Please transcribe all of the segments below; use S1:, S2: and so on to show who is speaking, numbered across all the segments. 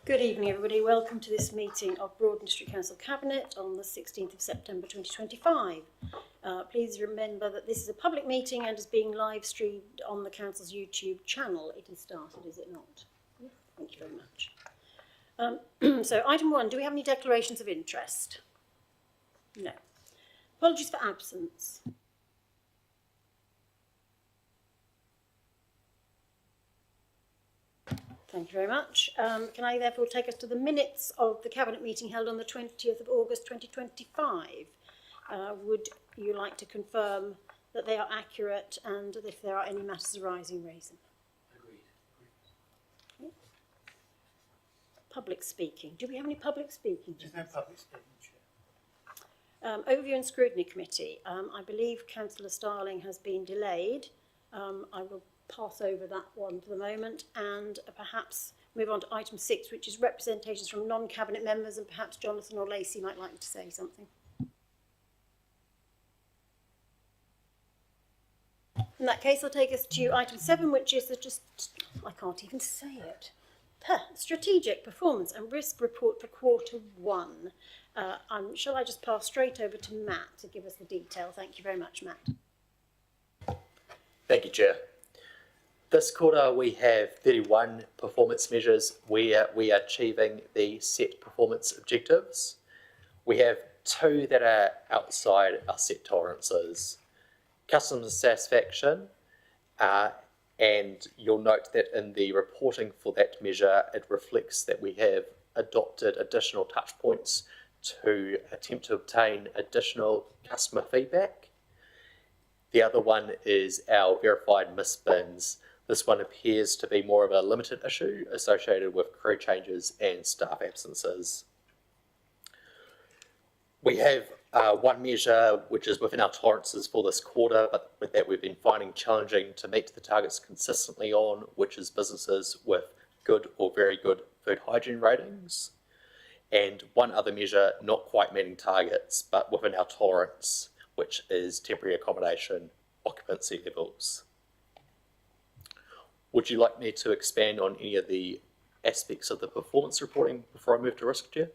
S1: Good evening, everybody. Welcome to this meeting of Broadland District Council Cabinet on the 16th of September 2025. Please remember that this is a public meeting and is being live streamed on the Council's YouTube channel. It has started, is it not? Yes. Thank you very much. So item 1, do we have any declarations of interest? No. Apologies for absence. Thank you very much. Can I therefore take us to the minutes of the Cabinet meeting held on the 20th of August 2025? Would you like to confirm that they are accurate and if there are any matters arising, raise them?
S2: Agreed.
S1: Okay. Public speaking. Do we have any public speaking?
S2: There's no public speaking, Chair.
S1: Overview and Scrutiny Committee. I believe Councillor Starling has been delayed. I will pass over that one for the moment and perhaps move on to item 6, which is representations from non-cabinet members, and perhaps Jonathan or Lacey might like to say something. In that case, I'll take us to item 7, which is I can't even say it. Strategic Performance and Risk Report for Quarter 1. Shall I just pass straight over to Matt to give us the detail? Thank you very much, Matt.
S3: Thank you, Chair. This quarter we have 31 performance measures where we are achieving the set performance objectives. We have 2 that are outside our set tolerances. Customer satisfaction, and you'll note that in the reporting for that measure it reflects that we have adopted additional touch points to attempt to obtain additional customer feedback. The other one is our verified missed bins. This one appears to be more of a limited issue associated with crew changes and staff absences. We have one measure which is within our tolerances for this quarter, but with that we've been finding challenging to meet the targets consistently on, which is businesses with good or very good food hygiene ratings. And one other measure not quite meeting targets, but within our tolerance, which is temporary accommodation occupancy levels. Would you like me to expand on any of the aspects of the performance reporting before I move to risk, Chair?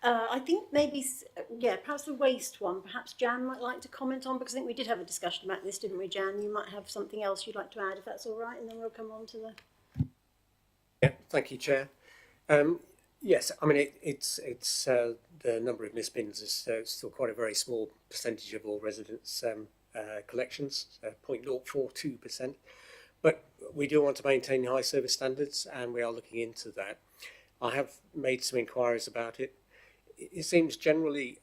S1: I think maybe, perhaps the waste one, perhaps Jan might like to comment on, because I think we did have a discussion about this, didn't we, Jan? You might have something else you'd like to add, if that's all right, and then we'll come on to the...
S4: Yeah, thank you, Chair. Yes, I mean, it's the number of missed bins is still quite a very small percentage of all residents' collections, 0.042%. But we do want to maintain high service standards, and we are looking into that. I have made some inquiries about it. It seems generally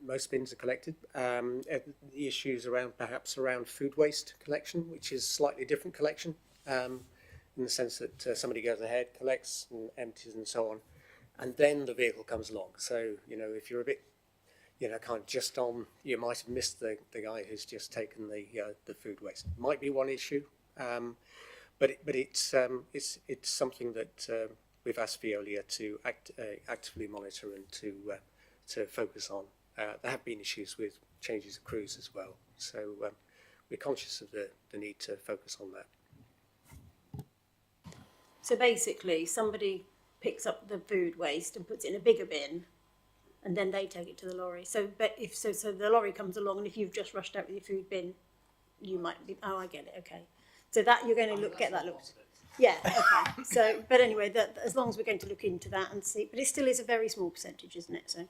S4: most bins are collected. The issues perhaps around food waste collection, which is slightly different collection, in the sense that somebody goes ahead, collects and empties and so on, and then the vehicle comes along. So, if you're a bit, kind of just on, you might have missed the guy who's just taken the food waste. Might be one issue, but it's something that we've asked Veolia to actively monitor and to focus on. There have been issues with changes of crews as well, so we're conscious of the need to focus on that.
S1: So basically, somebody picks up the food waste and puts it in a bigger bin, and then they take it to the lorry. So, but if so the lorry comes along, and if you've just rushed out with your food bin, you might be. Oh, I get it. Okay. So that you're going to get that looked. Yeah. Okay. So, but anyway, as long as we're going to look into that and see, but it still is a very small percentage, isn't it? So,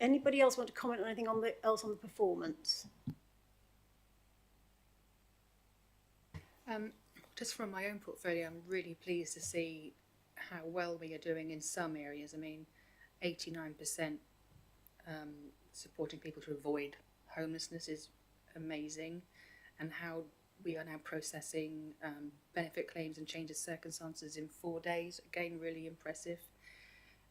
S1: anybody else want to comment on anything else on the performance?
S5: Just from my own portfolio, I'm really pleased to see how well we are doing in some areas. I mean, 89% supporting people to avoid homelessness is amazing, and how we are now processing benefit claims and change of circumstances in 4 days, again, really impressive.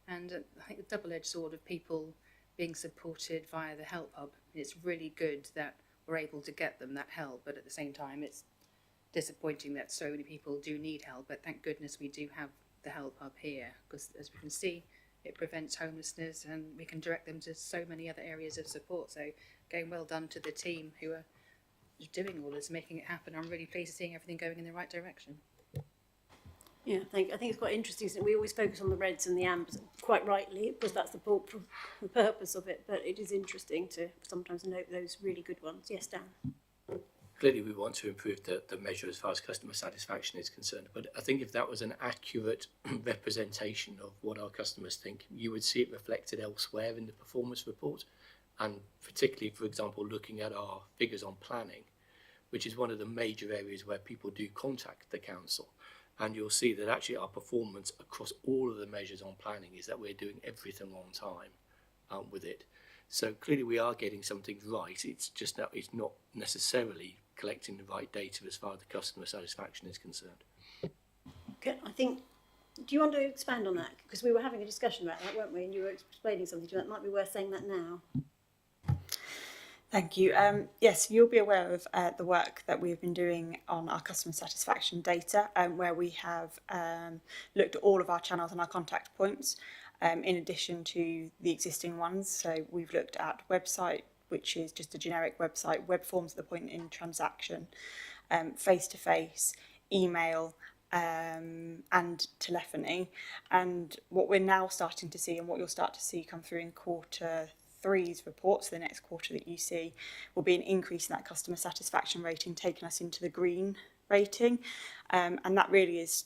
S5: And I think the double-edged sword of people being supported via the Help Hub, it's really good that we're able to get them that help, but at the same time it's disappointing that so many people do need help, but thank goodness we do have the Help Hub here, because as we can see, it prevents homelessness and we can direct them to so many other areas of support. So again, well done to the team who are doing all this, making it happen. I'm really pleased to seeing everything going in the right direction.
S1: Yeah, I think it's quite interesting, isn't it? We always focus on the reds and the ambers, quite rightly, because that's the purpose of it, but it is interesting to sometimes note those really good ones. Yes, Dan?
S2: Clearly, we want to improve the measure as far as customer satisfaction is concerned. But I think if that was an accurate representation of what our customers think, you would see it reflected elsewhere in the performance report. And particularly, for example, looking at our figures on planning, which is one of the major areas where people do contact the council. And you'll see that actually our performance across all of the measures on planning is that we're doing everything on time with it. So clearly we are getting something right. It's just that it's not necessarily collecting the right data as far as the customer satisfaction is concerned.
S1: Okay, I think, do you want to expand on that? Because we were having a discussion about that, weren't we? And you were explaining something to that. It might be worth saying that now.
S6: Thank you. Yes, you'll be aware of the work that we've been doing on our customer satisfaction data, where we have looked at all of our channels and our contact points, in addition to the existing ones. So we've looked at website, which is just a generic website, web forms at the point in transaction, face-to-face, email, and telephony. And what we're now starting to see, and what you'll start to see come through in Q3's report, so the next quarter that you see, will be an increase in that customer satisfaction rating, taking us into the green rating. And that really is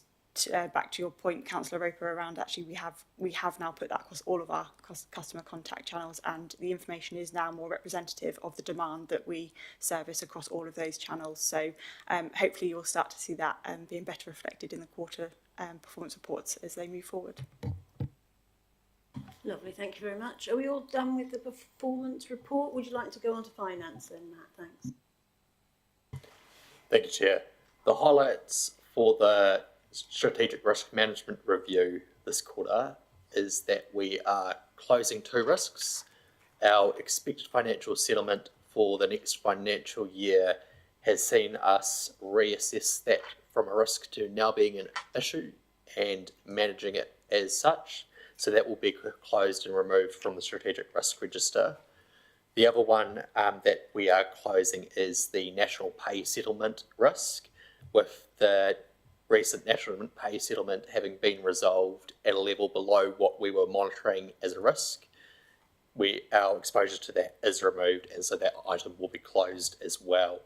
S6: back to your point, Councillor Roper, around actually we have now put that across all of our customer contact channels, and the information is now more representative of the demand that we service across all of those channels. So hopefully you'll start to see that being better reflected in the quarter performance reports as they move forward.
S1: Lovely, thank you very much. Are we all done with the performance report? Would you like to go on to finance then, Matt? Thanks.
S3: Thank you, Chair. The highlights for the strategic risk management review this quarter is that we are closing 2 risks. Our expected financial settlement for the next financial year has seen us reassess that from a risk to now being an issue and managing it as such. So that will be closed and removed from the strategic risk register. The other one that we are closing is the national pay settlement risk, with the recent national pay settlement having been resolved at a level below what we were monitoring as a risk. Our exposure to that is removed, and so that item will be closed as well.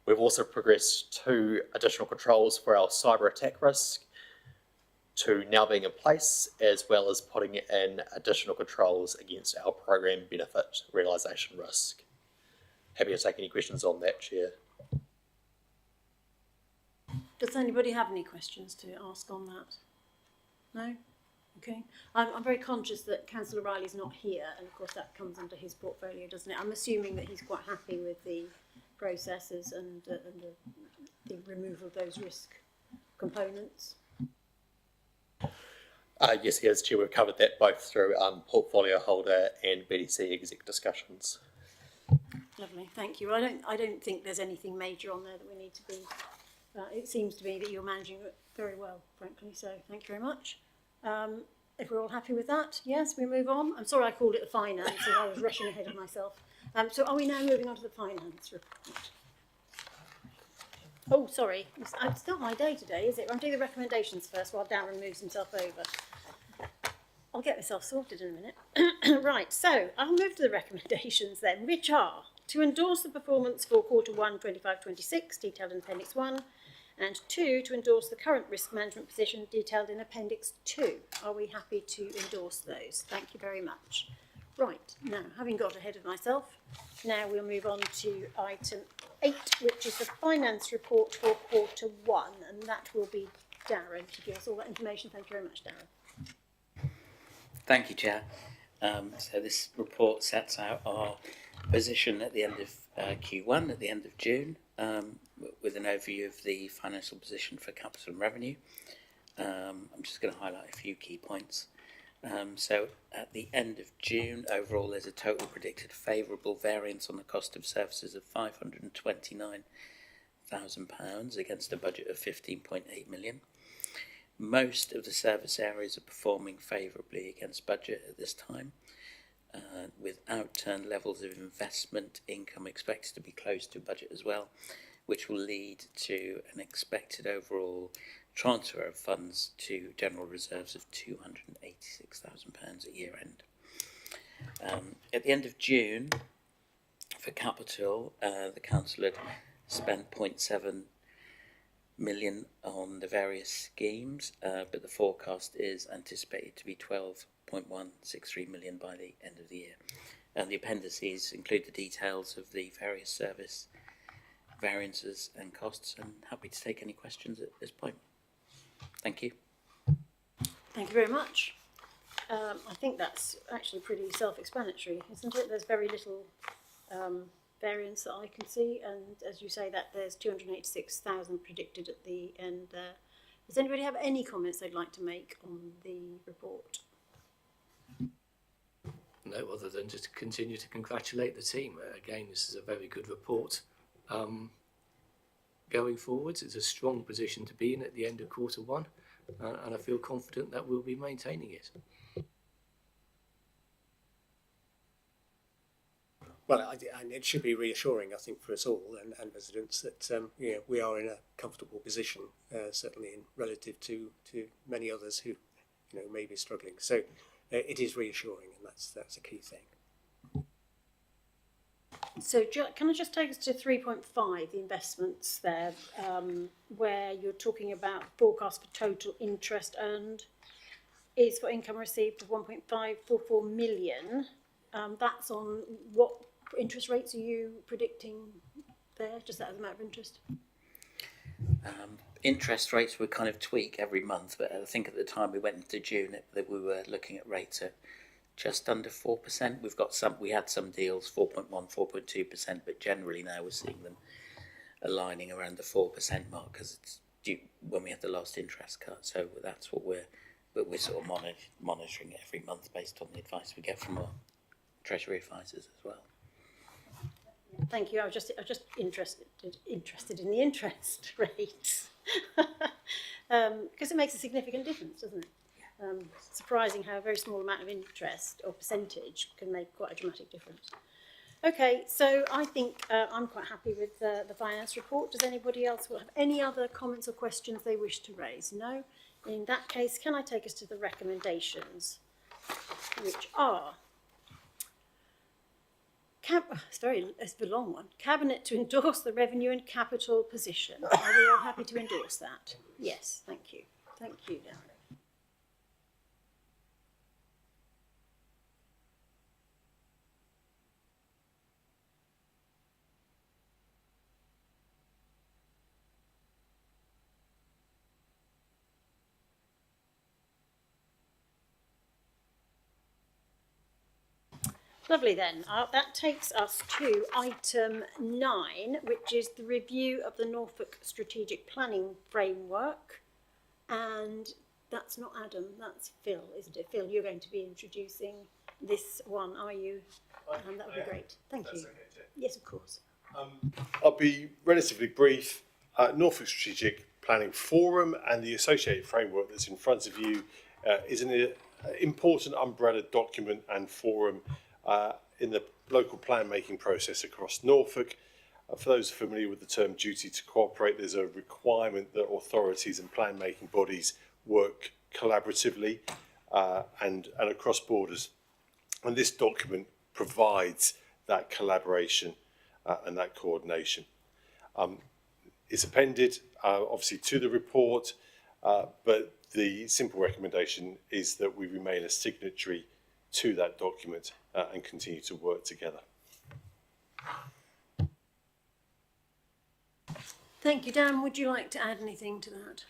S3: We've also progressed 2 additional controls for our cyber attack risk to now being in place, as well as putting in additional controls against our program benefit realisation risk. Happy to take any questions on that, Chair.
S1: Does anybody have any questions to ask on that? No? Okay. I'm very conscious that Councillor Riley's not here, and of course that comes under his portfolio, doesn't it? I'm assuming that he's quite happy with the processes and the removal of those risk components.
S3: Yes, he has, Chair. We've covered that both through portfolio holder and BDC exec discussions.
S1: Lovely, thank you. I don't think there's anything major on there that we need to be. It seems to me that you're managing it very well, frankly. So thank you very much. If we're all happy with that, yes, we move on. I'm sorry I called it the finance, and I was rushing ahead of myself. So are we now moving on to the finance report? Oh, sorry. It's not my day today, is it? I'm doing the recommendations first while Darren moves himself over. I'll get myself sorted in a minute. Right, so I'll move to the recommendations then, which are to endorse the performance for Q1 25-26, detailed in Appendix 1, and 2, to endorse the current risk management position detailed in Appendix 2. Are we happy to endorse those? Thank you very much. Right, now, having got ahead of myself, now we'll move on to item 8, which is the finance report for Q1, and that will be Darren to give us all that information. Thank you very much, Darren.
S7: Thank you, Chair. So this report sets out our position at the end of Q1, at the end of June, with an overview of the financial position for capital and revenue. I'm just going to highlight a few key points. So at the end of June, overall there's a total predicted favourable variance on the cost of services of £529,000 against a budget of £15.8 million. Most of the service areas are performing favourably against budget at this time. with outturn levels of investment income expected to be close to budget as well, which will lead to an expected overall transfer of funds to general reserves of £286,000 at year end. At the end of June, for capital, the council had spent 0.7 million on the various schemes, but the forecast is anticipated to be 12.163 million by the end of the year. And the appendices include the details of the various service variances and costs, and happy to take any questions at this point. Thank you.
S1: Thank you very much. I think that's actually pretty self-explanatory, isn't it? There's very little variance that I can see, and as you say, that there's 286,000 predicted at the end there. Does anybody have any comments they'd like to make on the report?
S2: No, other than just to continue to congratulate the team. Again, this is a very good report. Going forwards, it's a strong position to be in at the end of Q1, and I feel confident that we'll be maintaining it.
S4: Well, and it should be reassuring, I think, for us all and residents that we are in a comfortable position, certainly in relative to many others who may be struggling. So it is reassuring, and that's a key thing.
S1: So can I just take us to 3.5, the investments there, where you're talking about forecast for total interest earned is for income received of 1.544 million. That's on what interest rates are you predicting there, just out of the matter of interest?
S7: Interest rates would kind of tweak every month, but I think at the time we went into June that we were looking at rates at just under 4%. We had some deals 4.1, 4.2%, but generally now we're seeing them aligning around the 4% mark because it's due when we had the last interest cut. So that's what we're sort of monitoring every month based on the advice we get from our Treasury advisors as well.
S1: Thank you. I was just interested in the interest rates because it makes a significant difference, doesn't it? Surprising how a very small amount of interest or percentage can make quite a dramatic difference. Okay, so I think I'm quite happy with the finance report. Does anybody else have any other comments or questions they wish to raise? No? In that case, can I take us to the recommendations, which are it's a long one. Cabinet to endorse the revenue and capital position. Are we all happy to endorse that? Yes, thank you. Thank you, Dan. Lovely then. That takes us to item 9, which is the review of the Norfolk Strategic Planning Framework. And that's not Adam, that's Phil, isn't it? Phil, you're going to be introducing this one, are you? And that would be great. Thank you. Okay, yes, of course.
S8: I'll be relatively brief. Norfolk Strategic Planning Forum and the associated framework that's in front of you is an important umbrella document and forum in the local plan making process across Norfolk. For those familiar with the term duty to cooperate, there's a requirement that authorities and plan making bodies work collaboratively and across borders. And this document provides that collaboration and that coordination. It's appended obviously to the report, but the simple recommendation is that we remain a signatory to that document and continue to work together.
S1: Thank you, Dan. Would you like to add anything to that?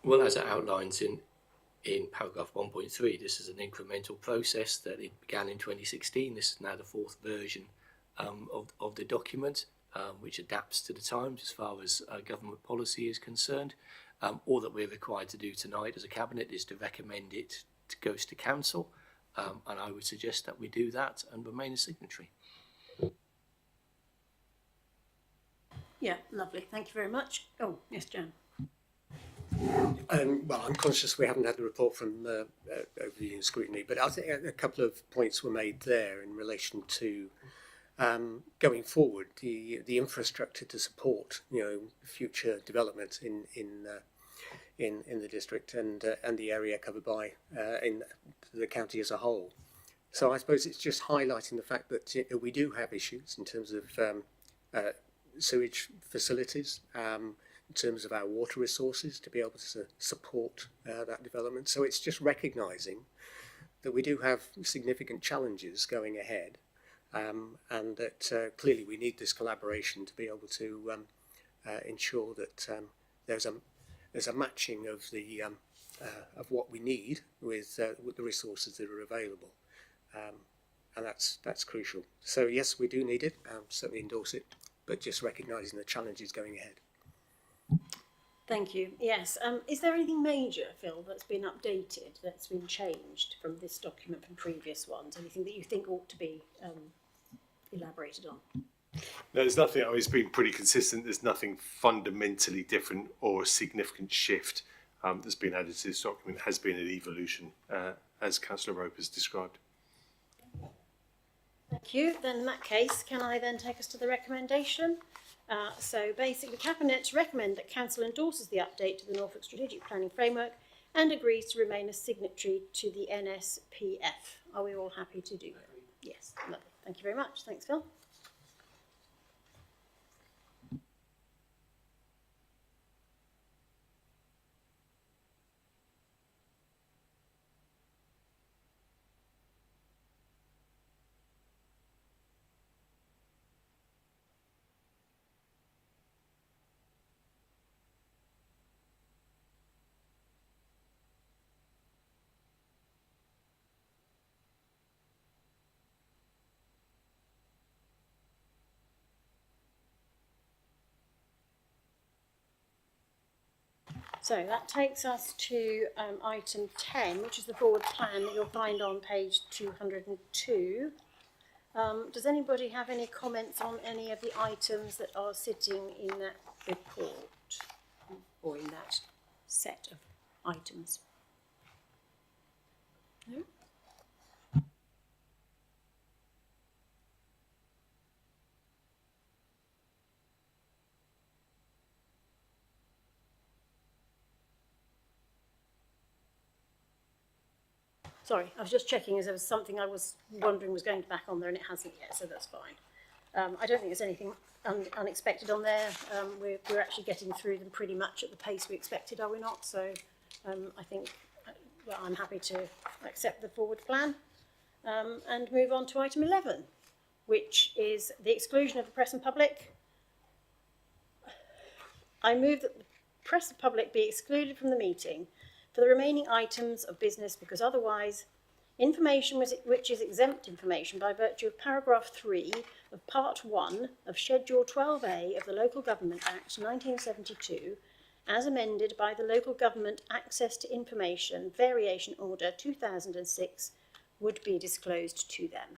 S2: Well, as it outlines in paragraph 1.3, this is an incremental process that it began in 2016. This is now the 4th version of the document, which adapts to the times as far as government policy is concerned. All that we're required to do tonight as a cabinet is to recommend it goes to council, and I would suggest that we do that and remain a signatory.
S1: Yeah, lovely. Thank you very much. Oh, yes, Jan.
S4: Well, I'm conscious we haven't had the report from overview and scrutiny, but I think a couple of points were made there in relation to going forward, the infrastructure to support future development in the district and the area covered by in the county as a whole. So I suppose it's just highlighting the fact that we do have issues in terms of sewage facilities, in terms of our water resources to be able to support that development. So it's just recognising that we do have significant challenges going ahead, and that clearly we need this collaboration to be able to ensure that there's a matching of the of what we need with the resources that are available. And that's crucial. So yes, we do need it. Certainly endorse it, but just recognising the challenges going ahead.
S1: Thank you. Yes. Is there anything major, Phil, that's been updated, that's been changed from this document from previous ones? Anything that you think ought to be elaborated on?
S8: No, there's nothing. I mean, it's been pretty consistent. There's nothing fundamentally different or a significant shift that's been added to this document. It has been an evolution, as Councillor Rope has described.
S1: Thank you. Then in that case, can I then take us to the recommendation? So basically, Cabinet recommend that Council endorses the update to the Norfolk Strategic Planning Framework and agrees to remain a signatory to the NSPF. Are we all happy to do that? Yes, lovely. Thank you very much. Thanks, Phil. So that takes us to item 10, which is the forward plan that you'll find on page 202. Does anybody have any comments on any of the items that are sitting in that report or in that set of items? No? Sorry, I was just checking as there was something I was wondering was going back on there and it hasn't yet, so that's fine. I don't think there's anything unexpected on there. We're actually getting through them pretty much at the pace we expected, are we not? So I think well, I'm happy to accept the forward plan and move on to item 11, which is the exclusion of the press and public. I move that the press and public be excluded from the meeting for the remaining items of business because otherwise information which is exempt information by virtue of paragraph 3 of part 1 of schedule 12A of the Local Government Act 1972 as amended by the Local Government Access to Information Variation Order 2006 would be disclosed to them.